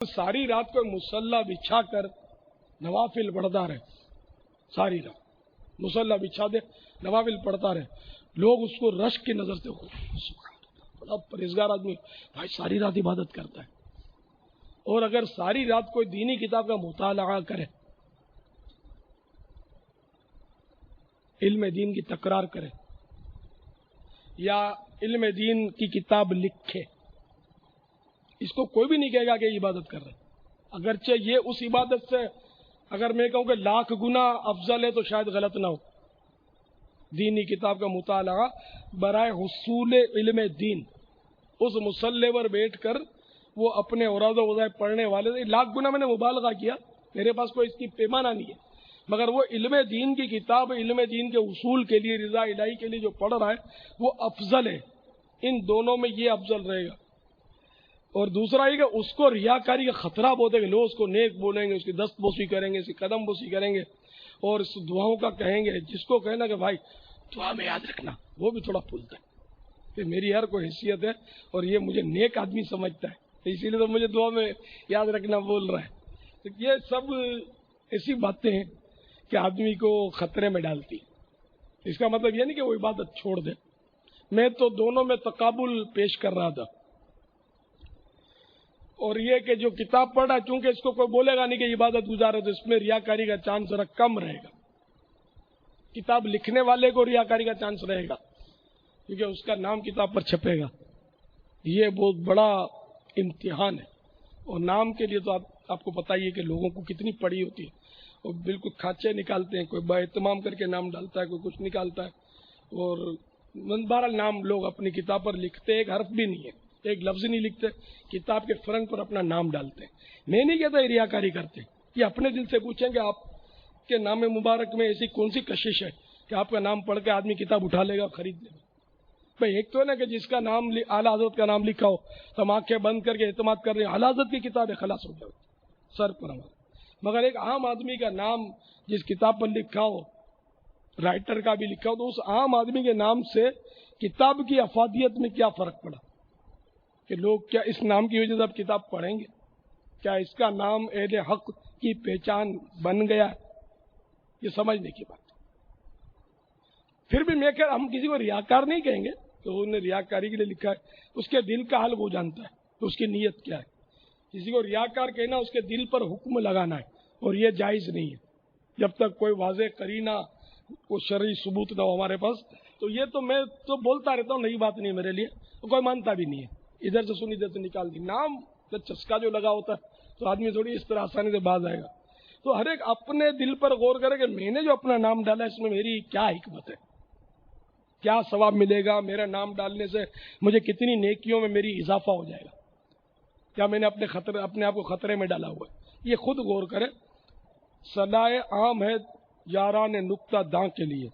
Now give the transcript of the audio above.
ساری رات کو مصلی بچھا کر نوافل پڑھتا رہے، ساری رات مصلی بچھا دے نوافل پڑھتا رہے، لوگ اس کو رشک کی نظر سے بڑا پرہیزگار آدمی بھائی ساری رات عبادت کرتا ہے. اور اگر ساری رات کوئی دینی کتاب کا مطالعہ کرے، علم دین کی تکرار کرے یا علم دین کی کتاب لکھے، اس کو کوئی بھی نہیں کہے گا کہ عبادت کر رہے. اگرچہ یہ اس عبادت سے اگر میں کہوں کہ 1,00,000 گنا افضل ہے تو شاید غلط نہ ہو. دینی کتاب کا مطالعہ برائے حصول علم دین، اس مصلی پر بیٹھ کر وہ اپنے اوراد و وظائف پڑھنے والے سے 1,00,000 گنا میں نے مبالغہ کیا، میرے پاس کوئی اس کی پیمانہ نہیں ہے، مگر وہ علم دین کی کتاب علم دین کے اصول کے لیے رضا الہی کے لیے جو پڑھ رہا ہے وہ افضل ہے. ان دونوں میں یہ افضل رہے گا. اور دوسرا یہ کہ اس کو ریاکاری کا خطرہ بہت ہے کہ لوگ اس کو نیک بولیں گے، اس کی دست بوسی کریں گے، اس کی قدم بوسی کریں گے اور اس دعاؤں کا کہیں گے. جس کو کہنا کہ بھائی دعا میں یاد رکھنا، وہ بھی تھوڑا پھولتا ہے کہ میری ہر کوئی حیثیت ہے اور یہ مجھے نیک آدمی سمجھتا ہے، اسی لیے تو مجھے دعا میں یاد رکھنا بول رہا ہے. تو یہ سب ایسی باتیں ہیں کہ آدمی کو خطرے میں ڈالتی. اس کا مطلب یہ نہیں کہ وہ عبادت چھوڑ دے. میں تو دونوں میں تقابل پیش کر رہا تھا. اور یہ کہ جو کتاب پڑھا چونکہ اس کو کوئی بولے گا نہیں کہ عبادت گزارے تو اس میں ریاکاری کا چانس ذرا کم رہے گا. کتاب لکھنے والے کو ریاکاری کا چانس رہے گا کیونکہ اس کا نام کتاب پر چھپے گا. یہ بہت بڑا امتحان ہے. اور نام کے لیے تو آپ کو پتہ ہی ہے کہ لوگوں کو کتنی پڑی ہوتی ہے اور بالکل کھانچے نکالتے ہیں. کوئی با اہتمام کر کے نام ڈالتا ہے، کوئی کچھ نکالتا ہے. اور بہرحال نام لوگ اپنی کتاب پر لکھتے، ایک حرف بھی نہیں ہے، ایک لفظ نہیں لکھتے، کتاب کے فرنٹ پر اپنا نام ڈالتے ہیں. میں نہیں کہتا یہ ریاکاری کرتے، یہ اپنے دل سے پوچھیں کہ آپ کے نام مبارک میں ایسی کون سی کشش ہے کہ آپ کا نام پڑھ کے آدمی کتاب اٹھا لے گا اور خرید لے گا. بھائی ایک تو ہے نا کہ جس کا نام اعلیٰ حضرت کا نام لکھا ہو تو ہم آنکھیں بند کر کے اعتماد کر رہے ہیں اعلیٰ حضرت کی کتاب ہے، خلاص ہو جائے سر پر ہمارا. مگر ایک عام آدمی کا نام جس کتاب پر لکھا ہو، رائٹر کا بھی لکھا ہو، تو اس عام آدمی کے نام سے کتاب کی افادیت میں کیا فرق پڑا کہ لوگ کیا اس نام کی وجہ سے اب کتاب پڑھیں گے؟ کیا اس کا نام اہل حق کی پہچان بن گیا ہے؟ یہ سمجھنے کی بات. پھر بھی میں کہ ہم کسی کو ریاکار نہیں کہیں گے کہ انہوں نے ریاکاری کے لیے لکھا ہے. اس کے دل کا حال وہ جانتا ہے کہ اس کی نیت کیا ہے. کسی کو ریاکار کہنا اس کے دل پر حکم لگانا ہے اور یہ جائز نہیں ہے جب تک کوئی واضح قرینہ کوئی شرعی ثبوت نہ ہو ہمارے پاس. تو یہ تو میں تو بولتا رہتا ہوں، نئی بات نہیں میرے لیے، کوئی مانتا بھی نہیں ہے. ادھر سے سنی ادھر سے نکال دی. نام جب چسکا جو لگا ہوتا ہے تو آدمی تھوڑی اس طرح آسانی سے باز آئے گا. تو ہر ایک اپنے دل پر غور کرے کہ میں نے جو اپنا نام ڈالا اس میں میری کیا حکمت ہے، کیا ثواب ملے گا، میرا نام ڈالنے سے مجھے کتنی نیکیوں میں میری اضافہ ہو جائے گا، کیا میں نے اپنے آپ کو خطرے میں ڈالا ہوا ہے. یہ خود غور کرے. صلاح عام ہے یاران نکتہ داں کے لیے.